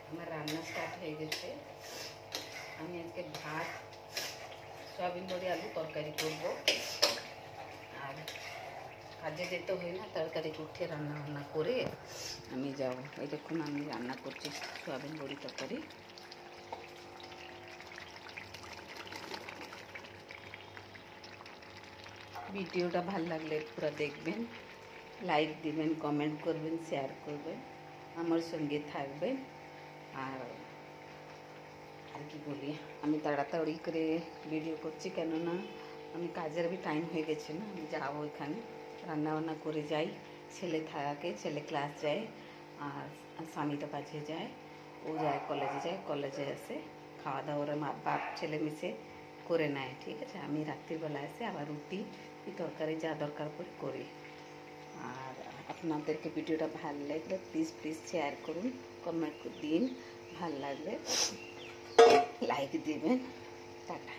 আমার রান্না স্টার্ট হয়ে গেছে। আমি আজকে ভাত, সয়াবিন বড়ি, আলু তরকারি করব। আর কাজে যেতে হয় না, তাড়াতাড়ি উঠে রান্না বান্না করে আমি যাব। এই দেখুন আমি রান্না করছি সয়াবিন বড়ি তরকারি। ভিডিওটা ভালো লাগলে পুরো দেখবেন, লাইক দিবেন, কমেন্ট করবেন, শেয়ার করবেন, আমার সঙ্গে থাকবেন। আর আর কি বলি, আমি তাড়াতাড়ি করে ভিডিও করছি, কেননা আমি কাজের টাইম হয়ে গেছে না, আমি যাবো এখানে রান্না বান্না করে যাই। ছেলে থাকে, ছেলে ক্লাস যায়, আর স্বামীটা কাজে যায়, ও যায় কলেজে, কলেজে আসে, খাওয়া দাওয়া ওরা মা বাপ ছেলে মিশে করে নেয়। ঠিক আছে, আমি রাত্রিবেলা এসে আবার রুটি কি তরকারি যা দরকার পড়ে করি। আর আপনাদেরকে ভিডিওটা ভালো লাগলে প্লিজ শেয়ার করুন, কমেন্ট দিন, ভালো লাগলে লাইক দিবেন। টাটা।